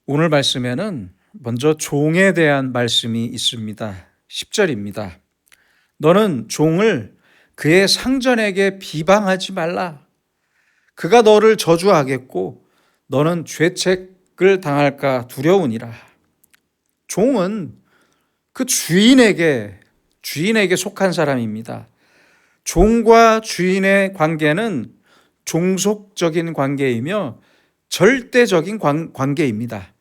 오늘 말씀에는 먼저 종에 대한 말씀이 있습니다. 10절입니다. 너는 종을 그의 상전에게 비방하지 말라. 그가 너를 저주하겠고 너는 죄책을 당할까 두려우니라. 종은 그 주인에게 속한 사람입니다. 종과 주인의 관계는 종속적인 관계이며 절대적인 관계입니다.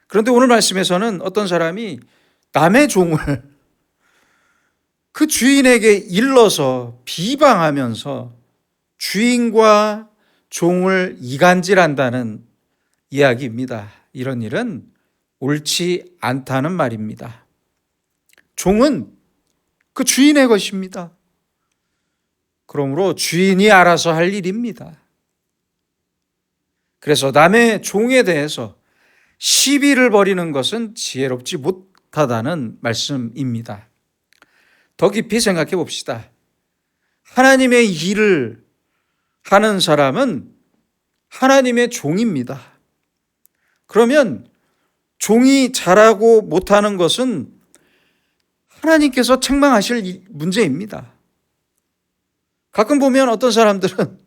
그런데 오늘 말씀에서는 어떤 사람이 남의 종을 그 주인에게 일러서 비방하면서 주인과 종을 이간질한다는 이야기입니다. 이런 일은 옳지 않다는 말입니다. 종은 그 주인의 것입니다. 그러므로 주인이 알아서 할 일입니다. 그래서 남의 종에 대해서 시비를 벌이는 것은 지혜롭지 못하다는 말씀입니다. 더 깊이 생각해 봅시다. 하나님의 일을 하는 사람은 하나님의 종입니다. 그러면 종이 잘하고 못하는 것은 하나님께서 책망하실 문제입니다. 가끔 보면 어떤 사람들은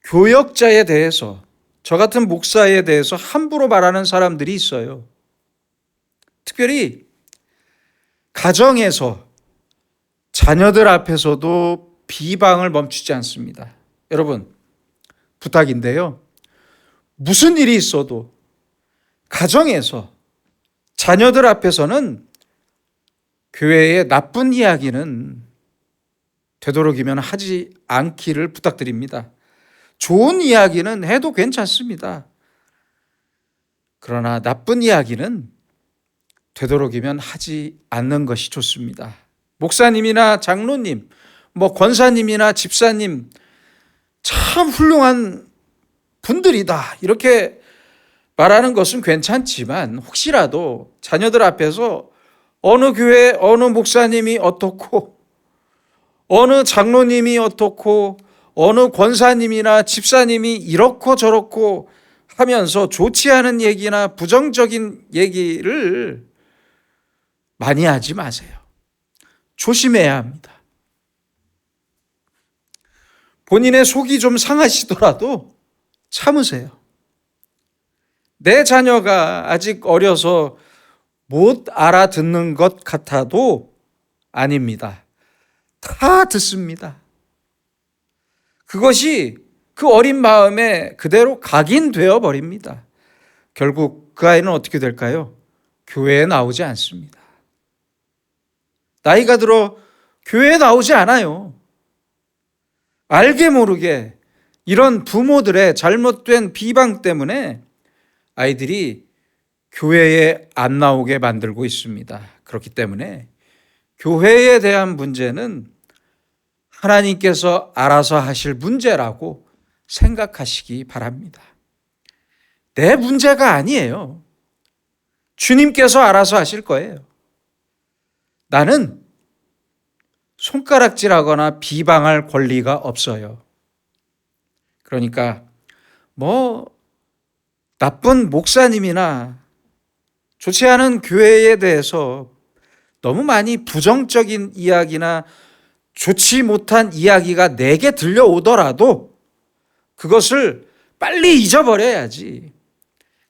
교역자에 대해서, 저 같은 목사에 대해서 함부로 말하는 사람들이 있어요. 특별히 가정에서 자녀들 앞에서도 비방을 멈추지 않습니다. 여러분, 부탁인데요. 무슨 일이 있어도 가정에서 자녀들 앞에서는 교회의 나쁜 이야기는 되도록이면 하지 않기를 부탁드립니다. 좋은 이야기는 해도 괜찮습니다. 그러나 나쁜 이야기는 되도록이면 하지 않는 것이 좋습니다. 목사님이나 장로님, 권사님이나 집사님 참 훌륭한 분들이다 이렇게 말하는 것은 괜찮지만 혹시라도 자녀들 앞에서 어느 교회 어느 목사님이 어떻고 어느 장로님이 어떻고 어느 권사님이나 집사님이 이렇고 저렇고 하면서 좋지 않은 얘기나 부정적인 얘기를 많이 하지 마세요. 조심해야 합니다. 본인의 속이 좀 상하시더라도 참으세요. 내 자녀가 아직 어려서 못 알아듣는 것 같아도 아닙니다. 다 듣습니다. 그것이 그 어린 마음에 그대로 각인되어 버립니다. 결국 그 아이는 어떻게 될까요? 교회에 나오지 않습니다. 나이가 들어 교회에 나오지 않아요. 알게 모르게 이런 부모들의 잘못된 비방 때문에 아이들이 교회에 안 나오게 만들고 있습니다. 그렇기 때문에 교회에 대한 문제는 하나님께서 알아서 하실 문제라고 생각하시기 바랍니다. 내 문제가 아니에요. 주님께서 알아서 하실 거예요. 나는 손가락질하거나 비방할 권리가 없어요. 그러니까 나쁜 목사님이나 좋지 않은 교회에 대해서 너무 많이 부정적인 이야기나 좋지 못한 이야기가 내게 들려오더라도 그것을 빨리 잊어버려야지.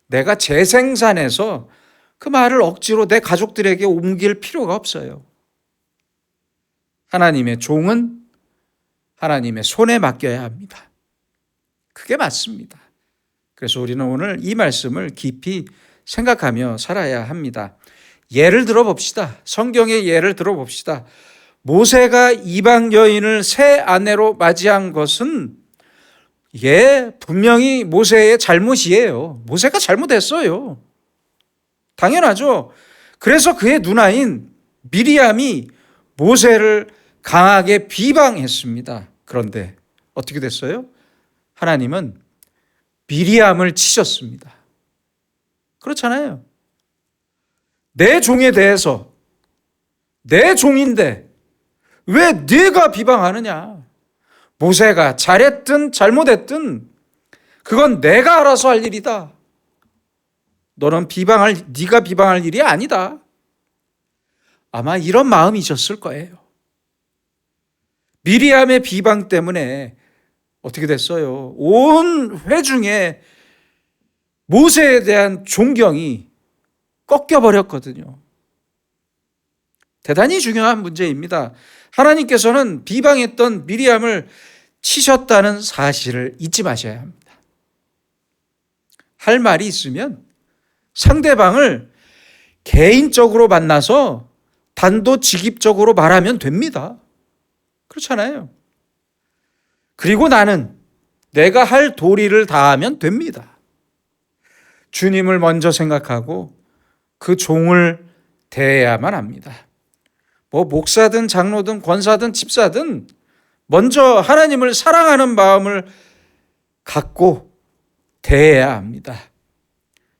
내가 재생산해서 그 말을 억지로 내 가족들에게 옮길 필요가 없어요. 하나님의 종은 하나님의 손에 맡겨야 합니다. 그게 맞습니다. 그래서 우리는 오늘 이 말씀을 깊이 생각하며 살아야 합니다. 예를 들어봅시다. 성경의 예를 들어봅시다. 모세가 이방 여인을 새 아내로 맞이한 것은 분명히 모세의 잘못이에요. 모세가 잘못했어요. 당연하죠. 그래서 그의 누나인 미리암이 모세를 강하게 비방했습니다. 그런데 어떻게 됐어요? 하나님은 미리암을 치셨습니다. 그렇잖아요. 내 종에 대해서 내 종인데 왜 네가 비방하느냐? 모세가 잘했든 잘못했든 그건 내가 알아서 할 일이다. 네가 비방할 일이 아니다. 아마 이런 마음이셨을 거예요. 미리암의 비방 때문에 어떻게 됐어요? 온 회중에 모세에 대한 존경이 꺾여버렸거든요. 대단히 중요한 문제입니다. 하나님께서는 비방했던 미리암을 치셨다는 사실을 잊지 마셔야 합니다. 할 말이 있으면 상대방을 개인적으로 만나서 단도직입적으로 말하면 됩니다. 그렇잖아요. 그리고 내가 할 도리를 다하면 됩니다. 주님을 먼저 생각하고 그 종을 대해야만 합니다. 목사든 장로든 권사든 집사든 먼저 하나님을 사랑하는 마음을 갖고 대해야 합니다.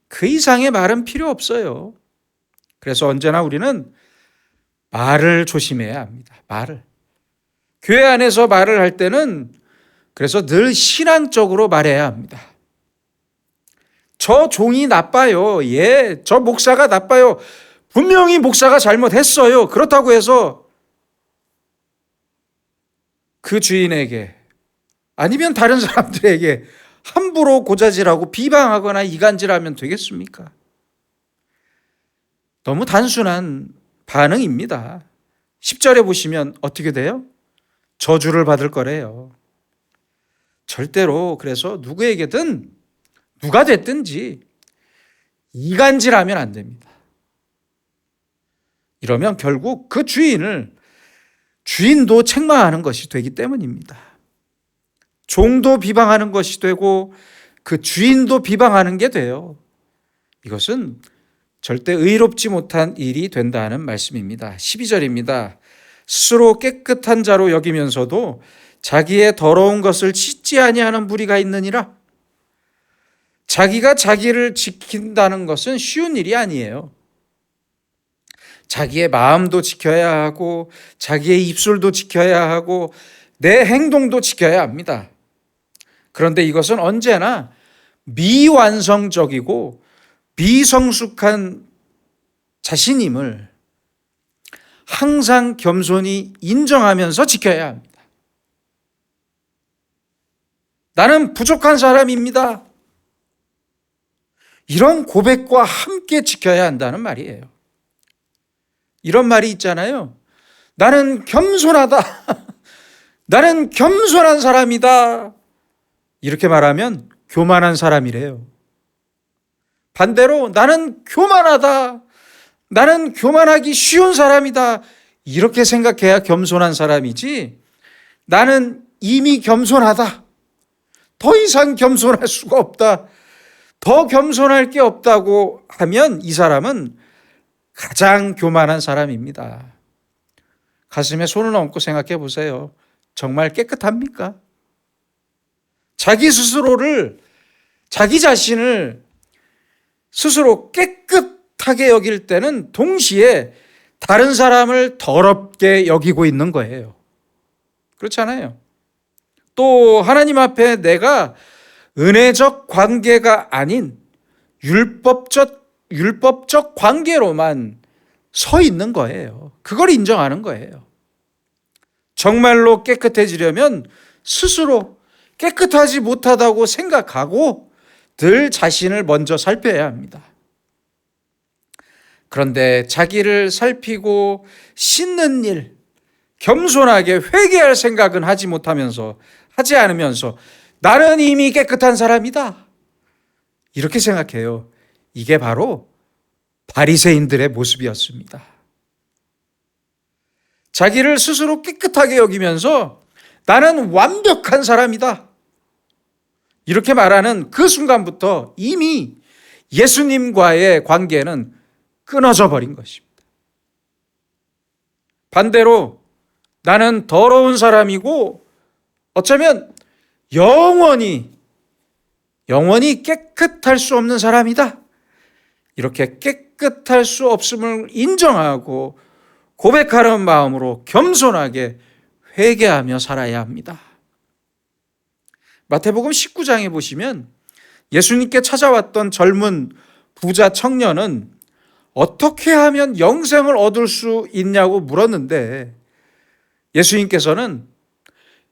그 이상의 말은 필요 없어요. 그래서 언제나 우리는 말을 조심해야 합니다. 말을. 교회 안에서 말을 할 때는 그래서 늘 신앙적으로 말해야 합니다. 저 종이 나빠요. 저 목사가 나빠요. 분명히 목사가 잘못했어요. 그렇다고 해서 그 주인에게 아니면 다른 사람들에게 함부로 고자질하고 비방하거나 이간질하면 되겠습니까? 너무 단순한 반응입니다. 10절에 보시면 어떻게 돼요? 저주를 받을 거래요. 절대로 그래서 누구에게든 누가 됐든지 이간질하면 안 됩니다. 이러면 결국 그 주인도 책망하는 것이 되기 때문입니다. 종도 비방하는 것이 되고 그 주인도 비방하는 게 돼요. 이것은 절대 의롭지 못한 일이 된다는 말씀입니다. 12절입니다. 스스로 깨끗한 자로 여기면서도 자기의 더러운 것을 씻지 아니하는 무리가 있느니라. 자기가 자기를 지킨다는 것은 쉬운 일이 아니에요. 자기의 마음도 지켜야 하고 자기의 입술도 지켜야 하고 내 행동도 지켜야 합니다. 그런데 이것은 언제나 미완성적이고 미성숙한 자신임을 항상 겸손히 인정하면서 지켜야 합니다. 나는 부족한 사람입니다. 이런 고백과 함께 지켜야 한다는 말이에요. 이런 말이 있잖아요. 나는 겸손하다. 나는 겸손한 사람이다. 이렇게 말하면 교만한 사람이래요. 반대로 나는 교만하다. 나는 교만하기 쉬운 사람이다. 이렇게 생각해야 겸손한 사람이지. 나는 이미 겸손하다. 더 이상 겸손할 수가 없다. 더 겸손할 게 없다고 하면 이 사람은 가장 교만한 사람입니다. 가슴에 손을 얹고 생각해 보세요. 정말 깨끗합니까? 자기 자신을 스스로 깨끗하게 여길 때는 동시에 다른 사람을 더럽게 여기고 있는 거예요. 그렇잖아요. 또 하나님 앞에 내가 은혜적 관계가 아닌 율법적 관계로만 서 있는 거예요. 그걸 인정하는 거예요. 정말로 깨끗해지려면 스스로 깨끗하지 못하다고 생각하고 늘 자신을 먼저 살펴야 합니다. 그런데 자기를 살피고 씻는 일, 겸손하게 회개할 생각은 하지 않으면서 나는 이미 깨끗한 사람이다. 이렇게 생각해요. 이게 바로 바리새인들의 모습이었습니다. 자기를 스스로 깨끗하게 여기면서 나는 완벽한 사람이다. 이렇게 말하는 그 순간부터 이미 예수님과의 관계는 끊어져 버린 것입니다. 반대로 나는 더러운 사람이고 어쩌면 영원히 깨끗할 수 없는 사람이다. 이렇게 깨끗할 수 없음을 인정하고 고백하는 마음으로 겸손하게 회개하며 살아야 합니다. 마태복음 19장에 보시면 예수님께 찾아왔던 젊은 부자 청년은 어떻게 하면 영생을 얻을 수 있냐고 물었는데 예수님께서는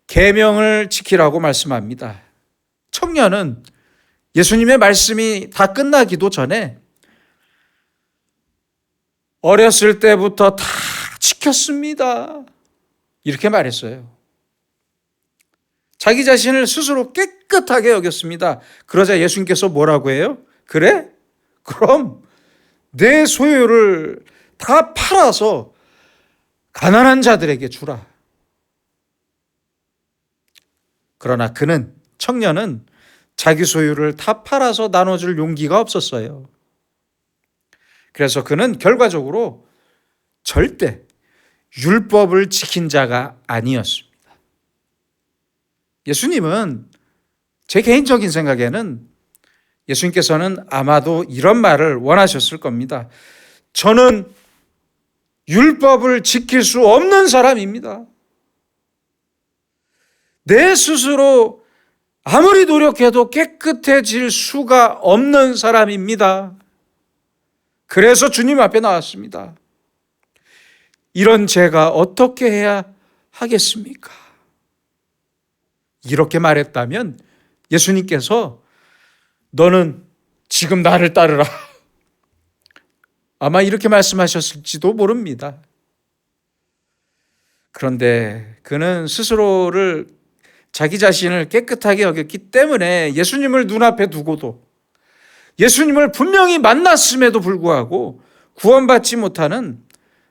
계명을 지키라고 말씀합니다. 청년은 예수님의 말씀이 다 끝나기도 전에 어렸을 때부터 다 지켰습니다. 이렇게 말했어요. 자기 자신을 스스로 깨끗하게 여겼습니다. 그러자 예수님께서 뭐라고 해요? 그래? 그럼 내 소유를 다 팔아서 가난한 자들에게 주라. 그러나 청년은 자기 소유를 다 팔아서 나눠줄 용기가 없었어요. 그래서 그는 결과적으로 절대 율법을 지킨 자가 아니었습니다. 예수님은 제 개인적인 생각에는 예수님께서는 아마도 이런 말을 원하셨을 겁니다. 저는 율법을 지킬 수 없는 사람입니다. 내 스스로 아무리 노력해도 깨끗해질 수가 없는 사람입니다. 그래서 주님 앞에 나왔습니다. 이런 제가 어떻게 해야 하겠습니까? 이렇게 말했다면 예수님께서 너는 지금 나를 따르라. 아마 이렇게 말씀하셨을지도 모릅니다. 그런데 그는 스스로를 자기 자신을 깨끗하게 여겼기 때문에 예수님을 눈앞에 두고도 예수님을 분명히 만났음에도 불구하고 구원받지 못하는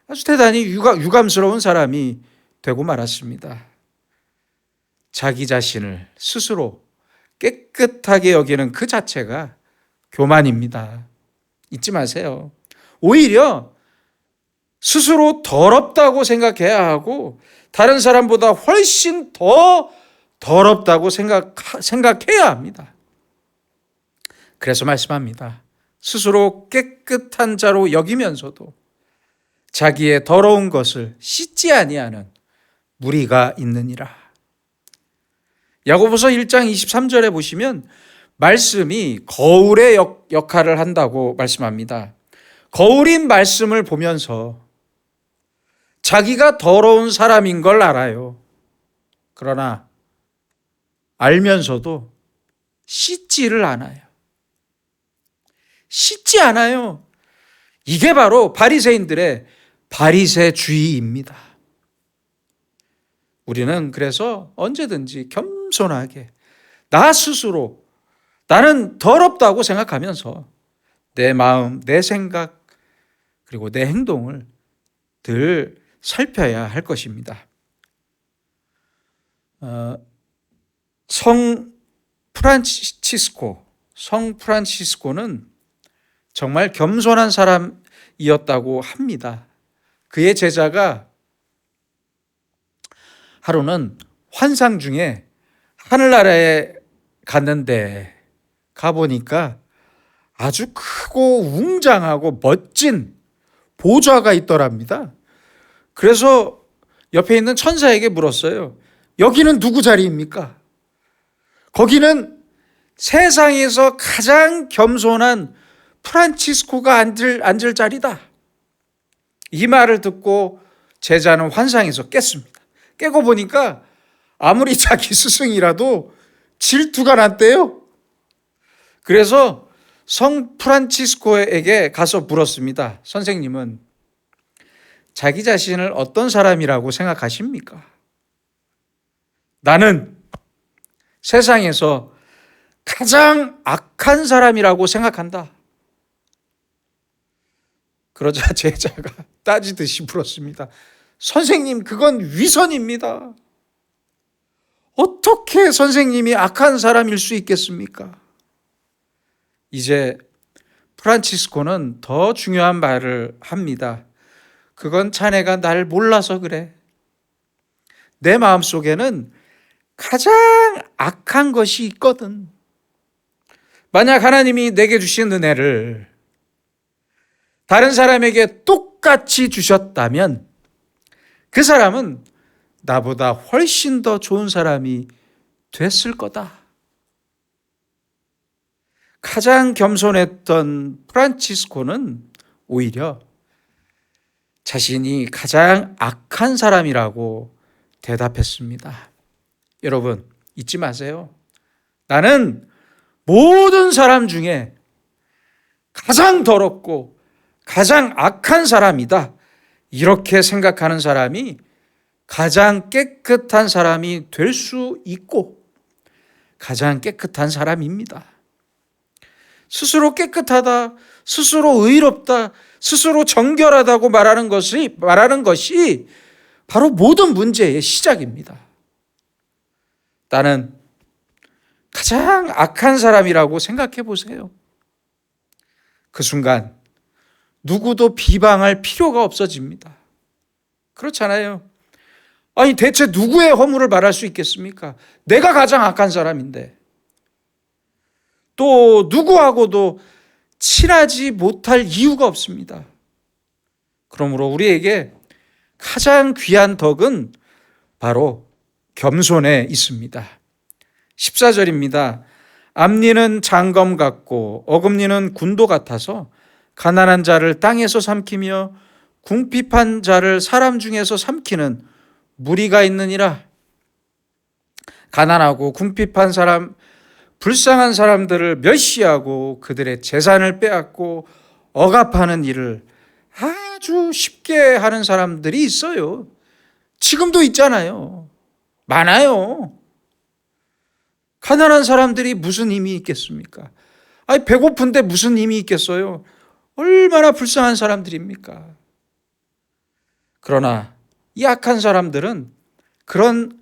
아주 대단히 유감스러운 사람이 되고 말았습니다. 자기 자신을 스스로 깨끗하게 여기는 그 자체가 교만입니다. 잊지 마세요. 오히려 스스로 더럽다고 생각해야 하고 다른 사람보다 훨씬 더 더럽다고 생각해야 합니다. 그래서 말씀합니다. 스스로 깨끗한 자로 여기면서도 자기의 더러운 것을 씻지 아니하는 무리가 있느니라. 야고보서 1장 23절에 보시면 말씀이 거울의 역할을 한다고 말씀합니다. 거울인 말씀을 보면서 자기가 더러운 사람인 걸 알아요. 그러나 알면서도 씻지를 않아요. 씻지 않아요. 이게 바로 바리새인들의 바리새주의입니다. 우리는 그래서 언제든지 겸손하게 나 스스로 나는 더럽다고 생각하면서 내 마음, 내 생각 그리고 내 행동을 늘 살펴야 할 것입니다. 성 프란치스코는 정말 겸손한 사람이었다고 합니다. 그의 제자가 하루는 환상 중에 하늘나라에 갔는데 가보니까 아주 크고 웅장하고 멋진 보좌가 있더랍니다. 그래서 옆에 있는 천사에게 물었어요. 여기는 누구 자리입니까? 거기는 세상에서 가장 겸손한 프란치스코가 앉을 자리다. 이 말을 듣고 제자는 환상에서 깼습니다. 깨고 보니까 아무리 자기 스승이라도 질투가 났대요. 그래서 성 프란치스코에게 가서 물었습니다. 선생님은 자기 자신을 어떤 사람이라고 생각하십니까? 나는 세상에서 가장 악한 사람이라고 생각한다. 그러자 제자가 따지듯이 물었습니다. 선생님, 그건 위선입니다. 어떻게 선생님이 악한 사람일 수 있겠습니까? 이제 프란치스코는 더 중요한 말을 합니다. 그건 자네가 날 몰라서 그래. 내 마음속에는 가장 악한 것이 있거든. 만약 하나님이 내게 주신 은혜를 다른 사람에게 똑같이 주셨다면 그 사람은 나보다 훨씬 더 좋은 사람이 됐을 거다. 가장 겸손했던 프란치스코는 오히려 자신이 가장 악한 사람이라고 대답했습니다. 여러분, 잊지 마세요. 나는 모든 사람 중에 가장 더럽고 가장 악한 사람이다. 이렇게 생각하는 사람이 가장 깨끗한 사람이 될 수 있고 가장 깨끗한 사람입니다. 스스로 깨끗하다, 스스로 의롭다, 스스로 정결하다고 말하는 것이 바로 모든 문제의 시작입니다. 나는 가장 악한 사람이라고 생각해 보세요. 그 순간 누구도 비방할 필요가 없어집니다. 그렇잖아요. 아니 대체 누구의 허물을 말할 수 있겠습니까? 내가 가장 악한 사람인데. 또 누구하고도 친하지 못할 이유가 없습니다. 그러므로 우리에게 가장 귀한 덕은 바로 겸손에 있습니다. 14절입니다. 앞니는 장검 같고 어금니는 군도 같아서 가난한 자를 땅에서 삼키며 궁핍한 자를 사람 중에서 삼키는 무리가 있느니라. 가난하고 궁핍한 사람, 불쌍한 사람들을 멸시하고 그들의 재산을 빼앗고 억압하는 일을 아주 쉽게 하는 사람들이 있어요. 지금도 있잖아요. 많아요. 가난한 사람들이 무슨 힘이 있겠습니까? 아니 배고픈데 무슨 힘이 있겠어요? 얼마나 불쌍한 사람들입니까? 그러나 이 악한 사람들은 그런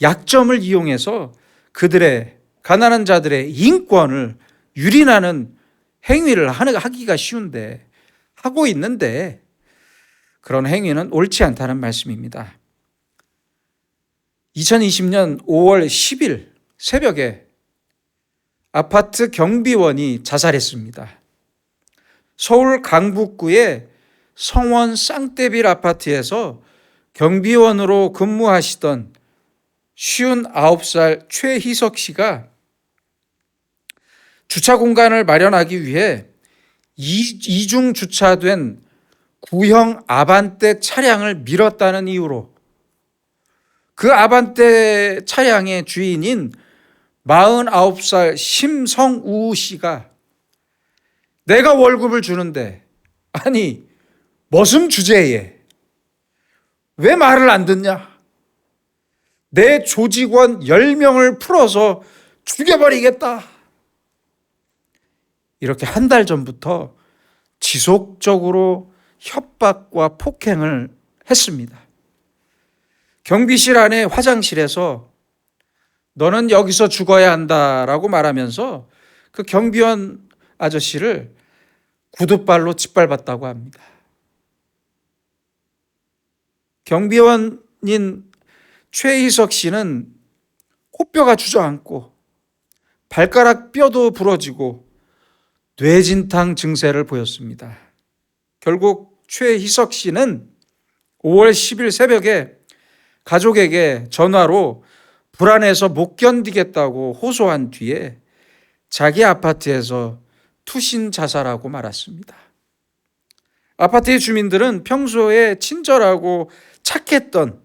약점을 이용해서 그들의 가난한 자들의 인권을 유린하는 행위를 하기가 쉬운데 하고 있는데 그런 행위는 옳지 않다는 말씀입니다. 2020년 5월 10일 새벽에 아파트 경비원이 자살했습니다. 서울 강북구의 성원 쌍떼빌 아파트에서 경비원으로 근무하시던 59살 최희석 씨가 주차 공간을 마련하기 위해 이중 주차된 구형 아반떼 차량을 밀었다는 이유로 그 아반떼 차량의 주인인 49살 심성우 씨가 내가 월급을 주는데 아니 머슴 주제에 왜 말을 안 듣냐? 내 조직원 10명을 풀어서 죽여버리겠다. 이렇게 한 달 전부터 지속적으로 협박과 폭행을 했습니다. 경비실 안에 화장실에서 너는 여기서 죽어야 한다라고 말하면서 그 경비원 아저씨를 구두발로 짓밟았다고 합니다. 경비원인 최희석 씨는 코뼈가 주저앉고 발가락 뼈도 부러지고 뇌진탕 증세를 보였습니다. 결국 최희석 씨는 5월 10일 새벽에 가족에게 전화로 불안해서 못 견디겠다고 호소한 뒤에 자기 아파트에서 투신 자살하고 말았습니다. 아파트의 주민들은 평소에 친절하고 착했던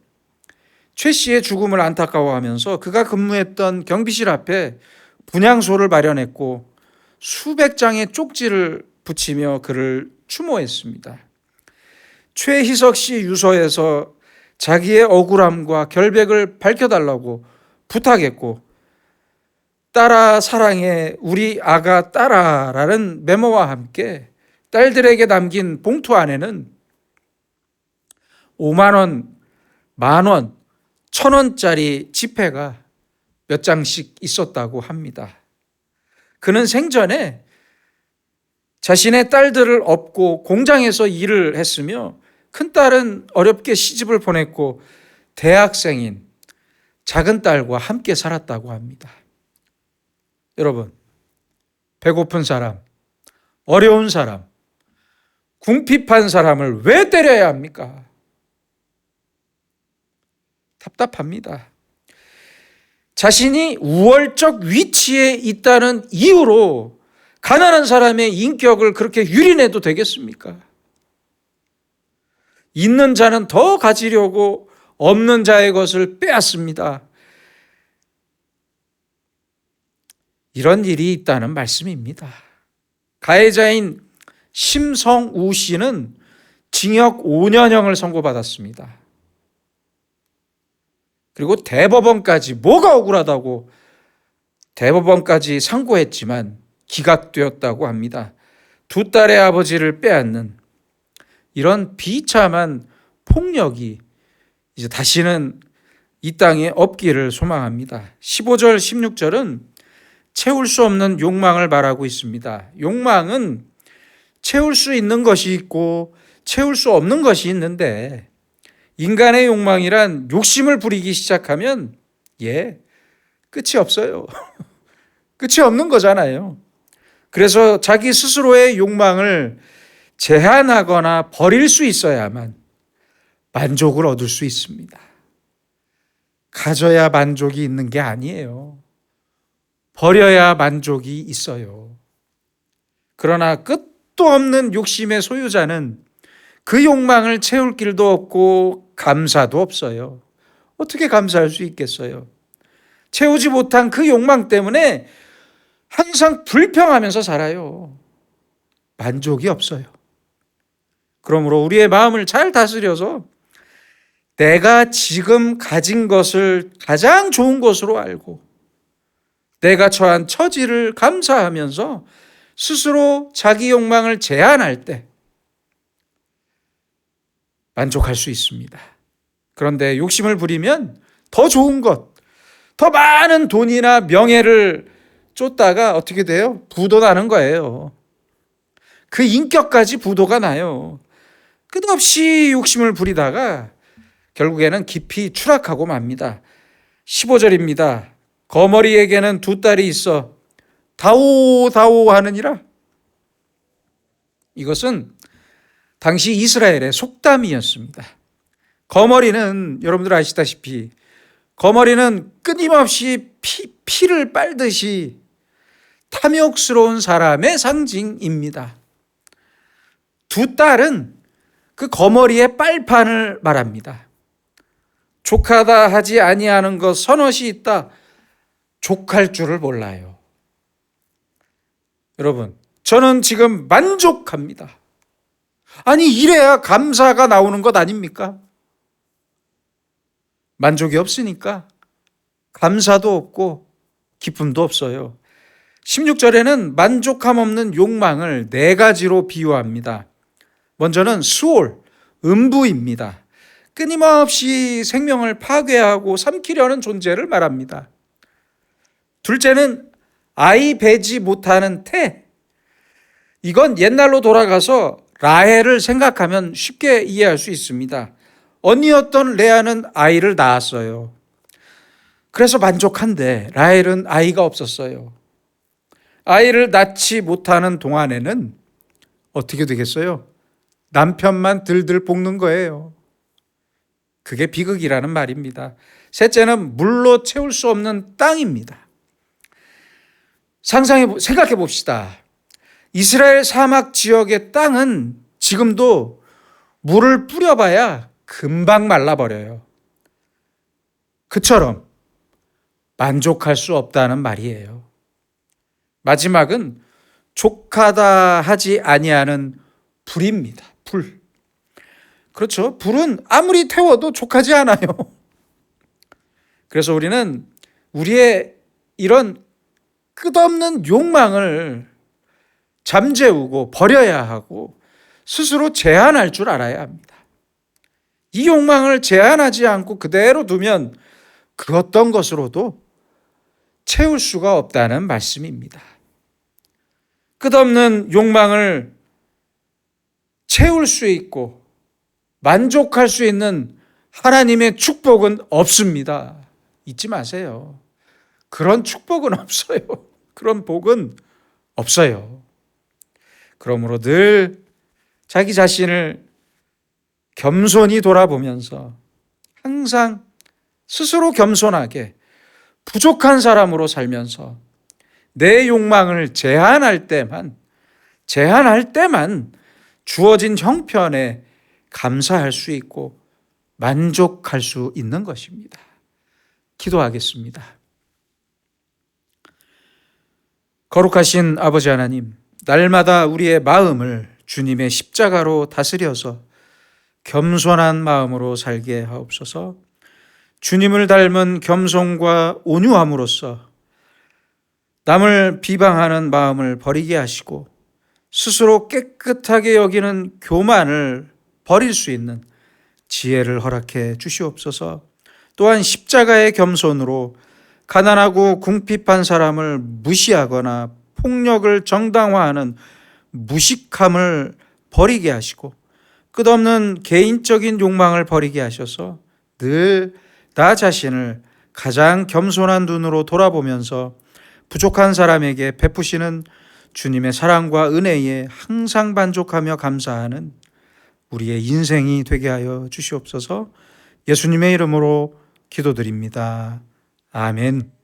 최 씨의 죽음을 안타까워하면서 그가 근무했던 경비실 앞에 분향소를 마련했고 수백 장의 쪽지를 붙이며 그를 추모했습니다. 최희석 씨 유서에서 자기의 억울함과 결백을 밝혀달라고 부탁했고 딸아 사랑해 우리 아가 딸아라는 메모와 함께 딸들에게 남긴 봉투 안에는 5만 원, 10,000원, 1,000원짜리 지폐가 몇 장씩 있었다고 합니다. 그는 생전에 자신의 딸들을 업고 공장에서 일을 했으며 큰딸은 어렵게 시집을 보냈고 대학생인 작은 딸과 함께 살았다고 합니다. 여러분, 배고픈 사람, 어려운 사람, 궁핍한 사람을 왜 때려야 합니까? 답답합니다. 자신이 우월적 위치에 있다는 이유로 가난한 사람의 인격을 그렇게 유린해도 되겠습니까? 있는 자는 더 가지려고 없는 자의 것을 빼앗습니다. 이런 일이 있다는 말씀입니다. 가해자인 심성우 씨는 징역 5년형을 선고받았습니다. 그리고 대법원까지 뭐가 억울하다고 대법원까지 상고했지만 기각되었다고 합니다. 두 딸의 아버지를 빼앗는 이런 비참한 폭력이 이제 다시는 이 땅에 없기를 소망합니다. 15절, 16절은 채울 수 없는 욕망을 말하고 있습니다. 욕망은 채울 수 있는 것이 있고 채울 수 없는 것이 있는데 인간의 욕망이란 욕심을 부리기 시작하면 끝이 없어요. 끝이 없는 거잖아요. 그래서 자기 스스로의 욕망을 제한하거나 버릴 수 있어야만 만족을 얻을 수 있습니다. 가져야 만족이 있는 게 아니에요. 버려야 만족이 있어요. 그러나 끝도 없는 욕심의 소유자는 그 욕망을 채울 길도 없고 감사도 없어요. 어떻게 감사할 수 있겠어요? 채우지 못한 그 욕망 때문에 항상 불평하면서 살아요. 만족이 없어요. 그러므로 우리의 마음을 잘 다스려서 내가 지금 가진 것을 가장 좋은 것으로 알고 내가 처한 처지를 감사하면서 스스로 자기 욕망을 제한할 때 만족할 수 있습니다. 그런데 욕심을 부리면 더 좋은 것, 더 많은 돈이나 명예를 쫓다가 어떻게 돼요? 부도 나는 거예요. 그 인격까지 부도가 나요. 끝없이 욕심을 부리다가 결국에는 깊이 추락하고 맙니다. 15절입니다. 거머리에게는 두 딸이 있어 다오 다오 하느니라. 이것은 당시 이스라엘의 속담이었습니다. 거머리는 여러분들 아시다시피 거머리는 끊임없이 피를 빨듯이 탐욕스러운 사람의 상징입니다. 두 딸은 그 거머리의 빨판을 말합니다. 족하다 하지 아니하는 것 서너시 있다. 족할 줄을 몰라요. 여러분, 저는 지금 만족합니다. 아니, 이래야 감사가 나오는 것 아닙니까? 만족이 없으니까 감사도 없고 기쁨도 없어요. 16절에는 만족함 없는 욕망을 네 가지로 비유합니다. 먼저는 수올, 음부입니다. 끊임없이 생명을 파괴하고 삼키려는 존재를 말합니다. 둘째는 아이 배지 못하는 태. 이건 옛날로 돌아가서 라헬을 생각하면 쉽게 이해할 수 있습니다. 언니였던 레아는 아이를 낳았어요. 그래서 만족한데 라헬은 아이가 없었어요. 아이를 낳지 못하는 동안에는 어떻게 되겠어요? 남편만 들들 볶는 거예요. 그게 비극이라는 말입니다. 셋째는 물로 채울 수 없는 땅입니다. 생각해 봅시다. 이스라엘 사막 지역의 땅은 지금도 물을 뿌려봐야 금방 말라버려요. 그처럼 만족할 수 없다는 말이에요. 마지막은 족하다 하지 아니하는 불입니다. 불. 그렇죠. 불은 아무리 태워도 족하지 않아요. 그래서 우리는 우리의 이런 끝없는 욕망을 잠재우고 버려야 하고 스스로 제한할 줄 알아야 합니다. 이 욕망을 제한하지 않고 그대로 두면 그 어떤 것으로도 채울 수가 없다는 말씀입니다. 끝없는 욕망을 채울 수 있고 만족할 수 있는 하나님의 축복은 없습니다. 잊지 마세요. 그런 축복은 없어요. 그런 복은 없어요. 그러므로 늘 자기 자신을 겸손히 돌아보면서 항상 스스로 겸손하게 부족한 사람으로 살면서 내 욕망을 제한할 때만 주어진 형편에 감사할 수 있고 만족할 수 있는 것입니다. 기도하겠습니다. 거룩하신 아버지 하나님, 날마다 우리의 마음을 주님의 십자가로 다스려서 겸손한 마음으로 살게 하옵소서. 주님을 닮은 겸손과 온유함으로써 남을 비방하는 마음을 버리게 하시고 스스로 깨끗하게 여기는 교만을 버릴 수 있는 지혜를 허락해 주시옵소서. 또한 십자가의 겸손으로 가난하고 궁핍한 사람을 무시하거나 폭력을 정당화하는 무식함을 버리게 하시고 끝없는 개인적인 욕망을 버리게 하셔서 늘 나 자신을 가장 겸손한 눈으로 돌아보면서 부족한 사람에게 베푸시는 주님의 사랑과 은혜에 항상 만족하며 감사하는 우리의 인생이 되게 하여 주시옵소서. 예수님의 이름으로 기도드립니다. 아멘.